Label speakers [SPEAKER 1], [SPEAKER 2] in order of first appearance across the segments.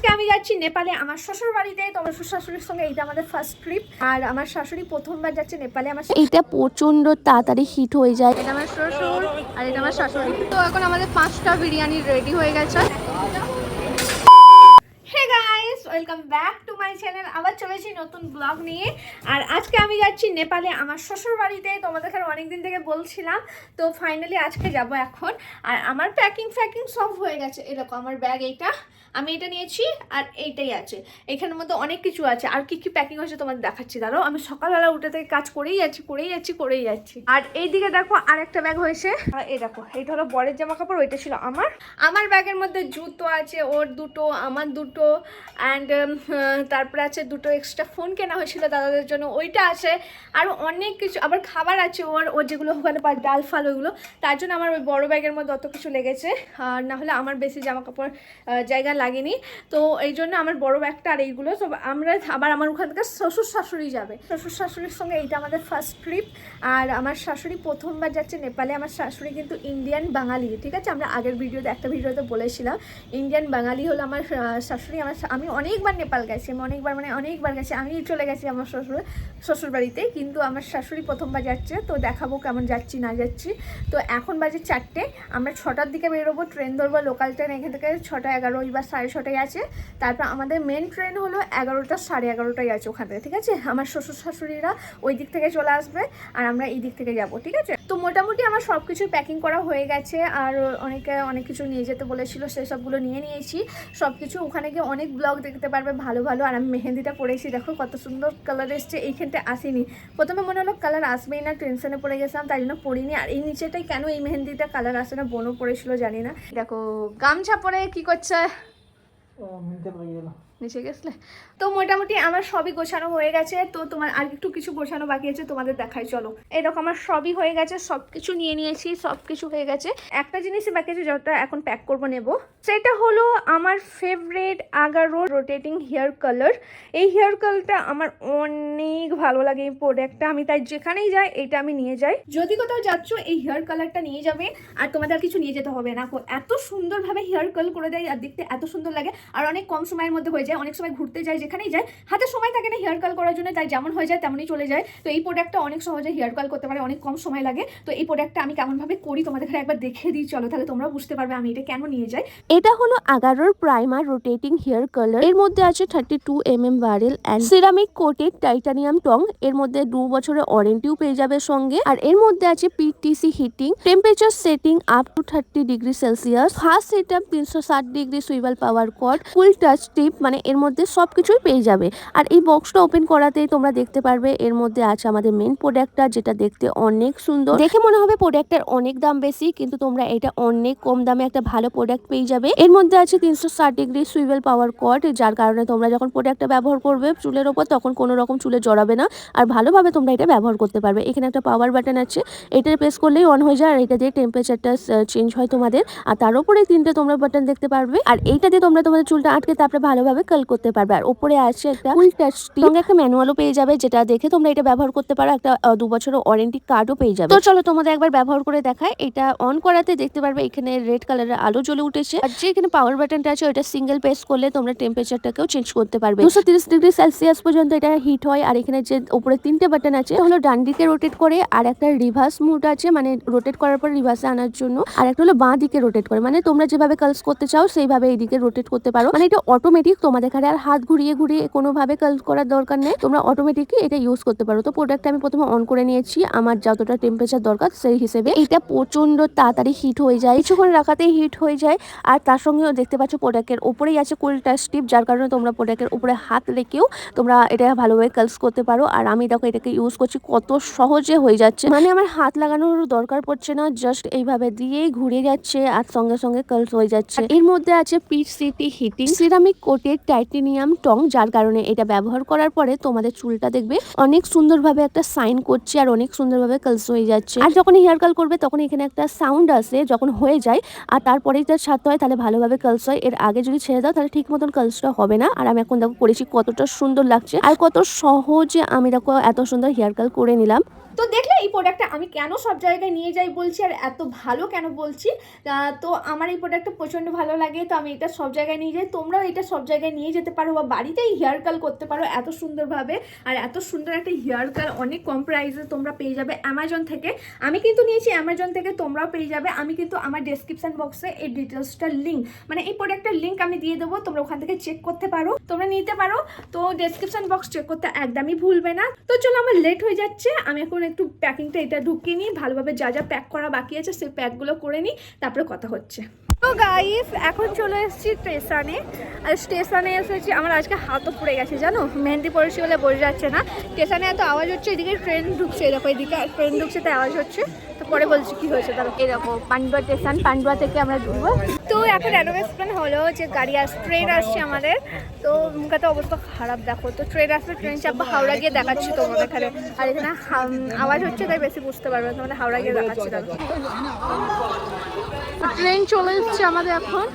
[SPEAKER 1] আজকে আমি যাচ্ছি নেপালে আমার শ্বশুর বাড়িতে। তো আমার শ্বশুর শাশুড়ির সঙ্গে এটা আমাদের ফার্স্ট ট্রিপ। আর আমার শাশুড়ি প্রথমবার যাচ্ছে নেপালে। আমার
[SPEAKER 2] এটা প্রচন্ড তাড়াতাড়ি হিট হয়ে যায়।
[SPEAKER 1] এটা আমার শ্বশুর আর এটা আমার শাশুড়ি। তো এখন আমাদের 5টা বিরিয়ানি রেডি হয়ে গেছে। Hey guys, welcome back to my channel. আবার চলেছি নতুন ব্লগ নিয়ে। আর আজকে আমি যাচ্ছি নেপালে আমার শ্বশুর বাড়িতে। তোমাদের কাছে অনেকদিন থেকে বলছিলাম, তো ফাইনালি আজকে যাব এখন। আর আমার প্যাকিং সব হয়ে গেছে। এরকম আমার ব্যাগ এইটা, আমি এটা নিয়েছি আর এইটাই আছে। এখানের মধ্যে অনেক কিছু আছে। আর কি কি প্যাকিং হয়েছে তোমাদের দেখাচ্ছি। দাঁড়াও, আমি সকালবেলা উঠে থেকে কাজ করেই যাচ্ছি। আর এইদিকে দেখো আর একটা ব্যাগ হয়েছে। এই দেখো, এইটা হলো বরের জামা কাপড়, ওইটা ছিল আমার ব্যাগের মধ্যে জুতো আছে, ওর দুটো, আমার দুটো, অ্যান্ড তারপরে আছে দুটো এক্সট্রা ফোন কেনা হয়েছিল দাদাদের জন্য, ওইটা আছে। আর অনেক কিছু, আবার খাবার আছে ওর যেগুলো ওখানে পায়, ডাল ফাল, ওইগুলো। তার জন্য আমার ওই বড় ব্যাগের মধ্যে অত কিছু লেগেছে। আর না হলে আমার বেশি জামা কাপড় জায়গা লাগেনি। তো এই জন্য আমার বড় ব্যাগটা আর এইগুলো সব আমরা। আবার আমার ওখান থেকে শ্বশুর শাশুড়ি যাবে। শ্বশুর শাশুড়ির সঙ্গে এইটা আমাদের ফার্স্ট ট্রিপ। আর আমার শাশুড়ি প্রথমবার যাচ্ছে নেপালে। আমার শাশুড়ি কিন্তু ইন্ডিয়ান বাঙালি, ঠিক আছে? আমরা আগের একটা ভিডিওতে বলেছিলাম ইন্ডিয়ান বাঙালি হলো আমার শাশুড়ি। আমি অনেকবার নেপাল গেছি, আমি অনেকবার গেছি। আমি চলে গেছি আমার শ্বশুর বাড়িতে, কিন্তু আমার শাশুড়ি প্রথমবার যাচ্ছে। তো দেখাবো কেমন যাচ্ছি না যাচ্ছি। তো এখন বাজে 4টে, আমরা 6টার দিকে বেরোবো, ট্রেন ধরবো, লোকাল ট্রেন এখান থেকে 6টা 11 বা 6:30 আছে। তারপর আমাদের মেন ট্রেন হলো 11টা 11:30 আছে ওখান থেকে, ঠিক আছে? আমার শ্বশুর শাশুড়িরা ওই দিক থেকে চলে আসবে আর আমরা এই দিক থেকে যাব, ঠিক আছে? তো মোটামুটি আমার সব কিছু প্যাকিং করা হয়ে গেছে। আর অনেকে অনেক কিছু নিয়ে যেতে বলেছিল, সেই সবগুলো নিয়ে নিয়েছি সব কিছু। ওখানে গিয়ে অনেক ব্লগ দেখতে পারবে ভালো। আর আমি মেহেন্দিটা পরেছি, দেখো কত সুন্দর কালার এসছে। এইখানটা আসেনি, প্রথমে মনে হলো কালার আসবেই না, টেনশনে পড়ে গেছিলাম, তাই জন্য পরিনি। আর এই নিচেটাই কেন এই মেহেন্দিটা কালার আসে না, বোনও পড়েছিল জানি না। দেখো গামছা পরে কি করছে, নিচে গেছলে। তো মোটামুটি আমার সবই গোছানো হয়ে গেছে। তো তোমার আর একটু কিছু গোছানো বাকি আছে, তোমাদের দেখাই চলো। এরকম আমার সবই হয়ে গেছে, সব কিছু নিয়ে নিয়েছি, সব কিছু হয়ে গেছে। একটা জিনিসই বাকি আছে যেটা এখন প্যাক করবো, নেব। সেটা হলো আমার favourite Agaro rotating hair colour. এই হেয়ার কালারটা আমার অনেক ভালো লাগে, এই প্রোডাক্টটা। আমি তাই যেখানেই যাই এইটা আমি নিয়ে যাই। যদি কোথাও যাচ্ছ এই হেয়ার কালারটা নিয়ে যাবে, আর তোমাদের কিছু নিয়ে যেতে হবে না। এত সুন্দরভাবে হেয়ার কালার করে দেয় আর দেখতে এত সুন্দর লাগে। আর অনেক কম সময়ের মধ্যে হয়ে যায়। অনেক সময় ঘুরতে যাই, যেখানেই যাই, হাতে সময় থাকে না হেয়ার কাল করার জন্য, তাই যেমন হয়ে যায় তেমনই চলে যায়। তো এই প্রোডাক্টটা অনেক সহজে হেয়ার কাল করতে পারে, অনেক কম সময় লাগে। তো এই প্রোডাক্টটা আমি কেমনভাবে করি তোমাদের একবার দেখে দিই চলো, তাহলে তোমরা বুঝতে পারবে আমি এটা কেন নিয়ে যাই।
[SPEAKER 2] এটা হলো আগারোর প্রাইমার রোটেটিং হেয়ার কালার। এর মধ্যে আছে 32 mm barrel and ceramic coated titanium tong. এর মধ্যে 2 বছরের ওয়ারেন্টিও পেয়ে যাবে সঙ্গে। আর এর মধ্যে আছে PTC heating, temperature setting up to 30°C, fast setup 360° swivel power cord, full touch tip, মানে এর মধ্যে সবকিছুই পেয়ে যাবে। আর এই বক্সটা ওপেন করাতেই তোমরা দেখতে পারবে এর মধ্যে আছে আমাদের মেন প্রোডাক্টটা, যেটা দেখতে অনেক সুন্দর। দেখে মনে হবে প্রোডাক্টের অনেক দাম বেশি, কিন্তু তোমরা এটা অনেক কম দামে একটা ভালো প্রোডাক্ট পেয়ে যাবে। এর মধ্যে আছে 360° সুইভেল পাওয়ার কর্ড, যার কারণে তোমরা যখন প্রোডাক্টটা ব্যবহার করবে চুলের ওপর, তখন কোনো রকম চুলে জড়াবে না আর ভালোভাবে তোমরা এটা ব্যবহার করতে পারবে। এখানে একটা পাওয়ার বাটন আছে, এটা প্রেস করলেই অন হয়ে যায়। আর এটা দিয়ে টেম্পারেচারটা চেঞ্জ হয় তোমাদের। আর তার উপরে 3টে তোমরা বাটন দেখতে পারবে। আর এইটা দিয়ে তোমরা তোমাদের চুলটা আটকে তারপরে ভালোভাবে কাল করতে পারবে। আর উপরে আছে একটা ফুল টাচ সঙ্গে একটা ম্যানুয়ালও পেয়ে যাবে, যেটা দেখে তোমরা এটা ব্যবহার করতে পারো। একটা 2 বছরের ওয়ারেন্টি কার্ডও পেয়ে যাবে। তো চলো তোমাদের একবার ব্যবহার করে দেখায়। এটা অন করাতে দেখতে পারবে এখানে রেড কালারের আলো জ্বলে উঠেছে। আর যে এখানে পাওয়ার বাটনটা আছে ওটা সিঙ্গেল প্রেস করলে তোমরা টেম্পারেচারটাকেও চেঞ্জ করতে পারবে। 230°C পর্যন্ত এটা হিট হয়। আর এখানে যে উপরে 3টে বাটন আছে হলো ডান দিকে রোটেট করে, আর একটা রিভার্স মুড আছে, মানে রোটেট করার পর রিভার্সে আনার জন্য। আর একটা হলো বাঁ দিকে রোটেট করে, মানে তোমরা যেভাবে কালস করতে চাও সেইভাবে এইদিকে রোটেট করতে পারো। মানে এটা অটোমেটিক, তোমাদের এখানে আর হাত ঘুরিয়ে কোনোভাবে কালস করার দরকার নেই, তোমরা অটোমেটিকই এটা ইউজ করতে পারো। তো প্রোডাক্টটা আমি প্রথমে অন করে নিয়েছি আমার যতটা টেম্পারেচার দরকার সেই হিসেবে। এটা প্রচন্ড তাড়াতাড়ি হিট হয়ে যায়, কিছুক্ষণ রাখাতেই হিট হয়ে যায়। আর তার সঙ্গেও দেখতে পাচ্ছ প্রোডাক্টের উপরেই আছে কুল টাচ টিপ, যার কারণে তোমরা প্রোডাক্টের উপরে হাত রেখেও তোমরা এটা ভালোভাবে কালস করতে পারো। আর আমি দেখো এটাকে ইউজ করছি, কত সহজে হয়ে যাচ্ছে, মানে আমার হাত লাগানোর দরকার পড়ছে না, জাস্ট এইভাবে দিয়েই ঘুরে যাচ্ছে আর সঙ্গে সঙ্গে কালস হয়ে যাচ্ছে। এর মধ্যে আছে PTC heating, ceramic coated titanium tong, যার কারণে এটা ব্যবহার করার পরে তোমাদের চুলটা দেখবে অনেক সুন্দরভাবে একটা সাইন করছে আর অনেক সুন্দরভাবে কালস হয়ে যাচ্ছে। আর যখন হেয়ার কাল করবে তখন এখানে একটা সাউন্ড আসে যখন হয়ে যায়, আর তারপরেই তার ছাড়তে হয়, তাহলে ভালোভাবে কালস হয়। এর আগে যদি ছেড়ে দাও তাহলে ঠিক মতন কালসটা হবে না। আর আমি এখন দেখো করেছি, কতটা সুন্দর লাগছে আর কত সহজে আমি দেখো এত সুন্দর হেয়ার কাল করে নিলাম।
[SPEAKER 1] তো দেখলে এই প্রোডাক্টটা আমি কেন সব জায়গায় নিয়ে যাই বলছি আর এত ভালো কেন বলছি। তো আমার এই প্রোডাক্টটা প্রচণ্ড ভালো লাগে, তো আমি এটা সব জায়গায় নিয়ে যাই। তোমরাও এটা সব জায়গায় নিয়ে যেতে পারো বা বাড়িতেই হেয়ার কাল করতে পারো এত সুন্দরভাবে। আর এত সুন্দর একটা হেয়ার কাল অনেক কম প্রাইসে তোমরা পেয়ে যাবে অ্যামাজন থেকে। আমি কিন্তু নিয়েছি অ্যামাজন থেকে, তোমরাও পেয়ে যাবে। আমি কিন্তু আমার ডেসক্রিপশন বক্সে এই ডিটেলসটার লিঙ্ক, মানে এই প্রোডাক্টের লিঙ্ক আমি দিয়ে দেবো, তোমরা ওখান থেকে চেক করতে পারো, তোমরা নিতে পারো। তো ডেসক্রিপশন বক্স চেক করতে একদমই ভুলবে না। তো চলো, আমার লেট হয়ে যাচ্ছে, আমি এখন একটু প্যাকিংটা এটা ঢুকিয়ে নিই, ভালোভাবে যা যা প্যাক করা বাকি আছে সেই প্যাকগুলো করে নিই, তারপরে কথা হচ্ছে। তো গাইস, এখন চলে এসেছি স্টেশনে। আর স্টেশনে এসেছি, আমার আজকে হাতও পড়ে গেছে জানো, মেহেন্দি পড়েছি বলে বোঝা যাচ্ছে না। স্টেশনে এত আওয়াজ হচ্ছে, এদিকে ট্রেন ঢুকছে, এরকম এদিকে ট্রেন ঢুকছে তাই আওয়াজ হচ্ছে। তো পরে বলছি কি হয়েছে তারা। এরকম পান্ডুয়া স্টেশন, পান্ডুয়া থেকে আমরা ঢুকবো। তো এখন অ্যানাউন্সমেন্ট হলো যে গাড়ি ট্রেন আসছে আমাদের। তো মুখে অবস্থা খারাপ দেখো। তো ট্রেন আসবে, ট্রেন চাপবো, হাওড়া গিয়ে দেখাচ্ছি তোমাদের এখানে। আর এখানে আওয়াজ হচ্ছে তাই বেশি বুঝতে পারবে, তোমাদের হাওড়া গিয়ে দেখাচ্ছি। তাহলে ট্রেন চলে এসছে আমাদের এখন।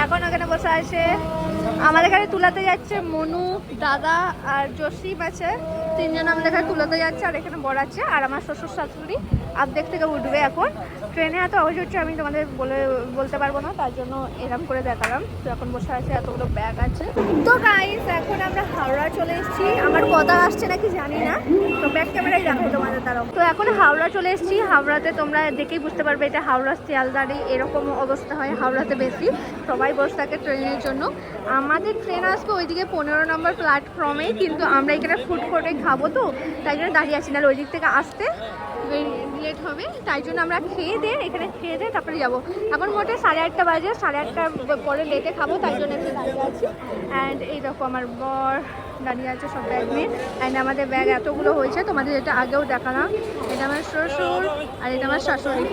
[SPEAKER 1] এখন ওখানে বসে আছে আমাদের এখানে তুলাতে যাচ্ছে মনু, দাদা আর জসিম আছে, তিনজন আমাদের এখানে তুলাতে যাচ্ছে। আর এখানে বড় আছে আর আমার শ্বশুর শাশুড়ি আর্ধেক থেকে উঠবে। এখন ট্রেনে এত আওয়াজ হচ্ছে আমি তোমাদের বলতে পারবো না, তার জন্য এরম করে দেখালাম। তো এখন বসে আছে, এতগুলো ব্যাগ আছে। তো গাইস, এখন আমরা হাওড়া চলে এসেছি। আমার কথা আসছে নাকি জানি না, তো ব্যাক ক্যামেরায় দেখাই তোমাদের তারাও। তো এখন হাওড়া চলে এসেছি। হাওড়াতে তোমরা দেখেই বুঝতে পারবে এটা হাওড়া শিয়ালদাড়ি, এরকম অবস্থা হয় হাওড়াতে বেশি, সবাই বসে থাকে ট্রেনের জন্য। আমাদের ট্রেন আসবে ওইদিকে 15 নম্বর প্ল্যাটফর্মে, কিন্তু আমরা এখানে ফুড কোর্টে খাবো, তো তাই জন্য দাঁড়িয়ে আছি, না ওই দিক থেকে আসতে লেট হবে, তাই জন্য আমরা খেয়ে দিয়ে এখানে খেয়ে দিয়ে তারপরে যাবো। এখন মোটে 8:30 বাজে, 8:30টার পরে লেটে খাবো, তাই জন্য একটু দাঁড়িয়ে আছি। অ্যান্ড এইরকম আমার বর দাঁড়িয়ে আছে সব ব্যাগ নিয়ে। অ্যান্ড আমাদের ব্যাগ এতগুলো হয়েছে, তোমাদের যেটা আগেও দেখালাম। এটা আমার শ্বশুর আর এটা আমার শাশুড়ি।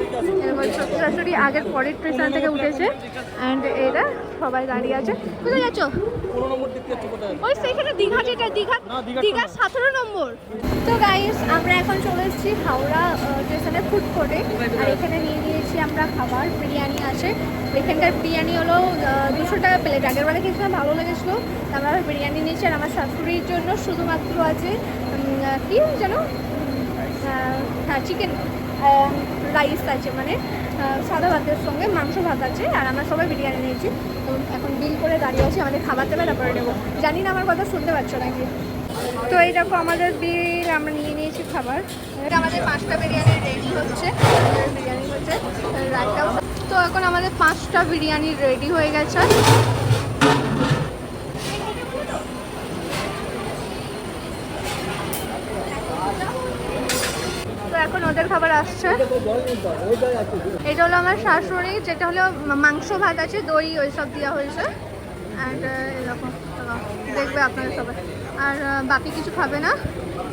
[SPEAKER 1] এরকম শ্বশুর শাশুড়ি আগের পরের স্টেশন থেকে উঠেছে। অ্যান্ড এরা সবাই দাঁড়িয়ে আছে। কোথায় যাচ্ছ? ওই সেখানে দীঘা, যেটা দীঘা 17 নম্বর। তো গাইস, আমরা এখন চলে এসেছি হাওড়া স্টেশনে ফুড কোর্টে। আর এখানে নিয়ে নিয়েছি আমরা খাবার, বিরিয়ানি আছে। এখানকার বিরিয়ানি হলো 200 টাকা প্লেট। আগের বেলা খেয়েছিলাম, ভালো লেগেছিলো, আমরা বিরিয়ানি নিয়েছি। আর আমার শাশুড়ির জন্য শুধুমাত্র আছে কি যেন, হ্যাঁ চিকেন রাইস আছে, মানে সাদা ভাতের সঙ্গে মাংস ভাত আছে। আর আমরা সবাই বিরিয়ানি নিয়েছি। তো এখন বিল করে দাঁড়িয়ে আছি, আমাদের খাবার দেবে তারপরে নেবো। জানি না আমার কথা শুনতে পাচ্ছ নাকি। তো এই দেখো আমাদের বিল, আমরা নিয়ে নিয়েছি খাবার। এটা আমাদের 5টা বিরিয়ানি রেডি হচ্ছে, বিরিয়ানি হচ্ছে রাইটাও। তো এখন আমাদের 5টা বিরিয়ানি রেডি হয়ে গেছে। তো এখন ওদের খাবার আসছে। এটা হলো আমার শাশুড়ি, যেটা হলো মাংস ভাত আছে, দই ওই সব দেওয়া হয়েছে। অ্যান্ড এরকম দেখবে আপনারা সবাই। আর বাকি কিছু খাবে না।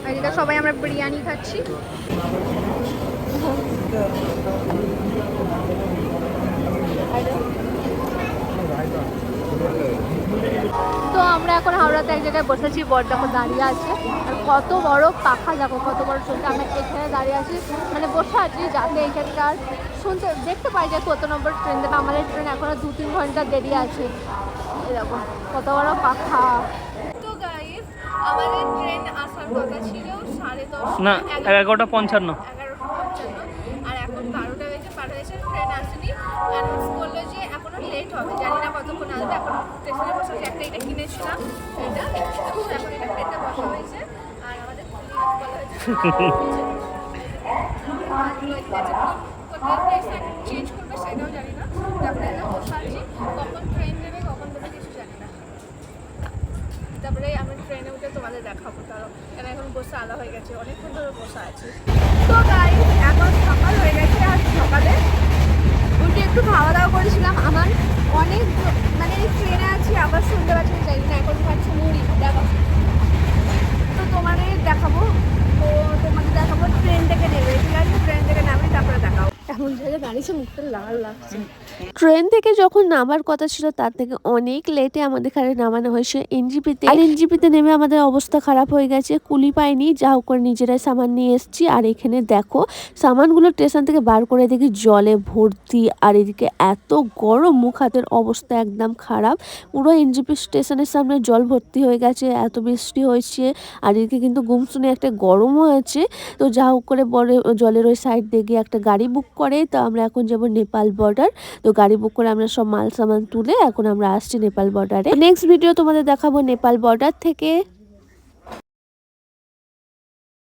[SPEAKER 1] এদিকে সবাই আমরা বিরিয়ানি খাচ্ছি। তো আমরা এখন হাওড়াতে এক জায়গায় বসেছি, বর দেখো দাঁড়িয়ে আছে। আর কত বড় পাখা, দেখো কত বড় চলছে। আমরা এখানে দাঁড়িয়ে আছি, মানে বসে আছি, যাতে এখানকার দেখতে পাই যে কত নম্বর ট্রেন দেবে। আমাদের ট্রেন এখনো 2-3 ঘন্টা দেরি আছে। এরকম কত বড় পাখা। তো গাইস, আমাদের ট্রেন আসার কথা ছিল 10:30 না 11:55। আর এখন 12টা বেজে পার হয়েছে, ট্রেন আসেনি। অ্যানাউন্স করলো যে এখনো লেট হবে, জানি না কতক্ষণ আসবে। এখন স্টেশনে বসে একটা এটা কিনেছিলাম, এটা এখন এটা খেতে বসা হয়েছে। আর আমাদের চেঞ্জ করবে সেটাও জানি না। তারপরে এটা বসে আছি, কখন ট্রেন দেবে কখন দেবে কিছু জানি না। তারপরে আমি ট্রেনে উঠে তোমাদের দেখাবো। তারও কেন এখন বসে আলাদা হয়ে গেছে, অনেকক্ষণ ধরে বসে আছি। তো গাইস, এখন সকাল হয়ে গেছে। আর সকালে উঠে একটু খাওয়া দাওয়া করেছিলাম। আমার অনেক মানে ট্রেনে আছি, আবার শুনতে পাচ্ছি জানি না। এখন খাচ্ছি মুড়ি, দেখো। তো তোমাদের দেখাবো, ট্রেন থেকে নেবে, ঠিক আছে? ট্রেন থেকে নামে তারপরে দেখাও। এমন জায়গায় দাঁড়িয়েছে, মুখটা লাল লাগছে।
[SPEAKER 2] ট্রেন থেকে যখন নামার কথা ছিল তার থেকে অনেক লেটে আমাদের এখানে নামানো হয়েছে এনজিপিতে। আর এনজিপিতে নেমে আমাদের অবস্থা খারাপ হয়ে গেছে, কুলি পাইনি, যা হোক করে নিজেরাই সামান নিয়ে এসেছি। আর এখানে দেখো সামানগুলো স্টেশন থেকে বার করে দেখি জলে ভর্তি, আর এদিকে এত গরম, মুখ হাতের অবস্থা একদম খারাপ। পুরো এনজিপি স্টেশনের সামনে জল ভর্তি হয়ে গেছে, এত বৃষ্টি হয়েছে। আর এদিকে কিন্তু গুমসুনে একটা গরমও আছে। তো যা হোক করে বড় জলের ওই সাইড দিয়ে গিয়ে একটা গাড়ি বুক করে, তো আমরা এখন যাবো নেপাল বর্ডার। তো গাড়ি বুক করে আমরা সব মাল সামান তুলে এখন আমরা আসছি নেপাল বর্ডারে। নেক্সট ভিডিও তোমাদের দেখাবো নেপাল বর্ডার থেকে।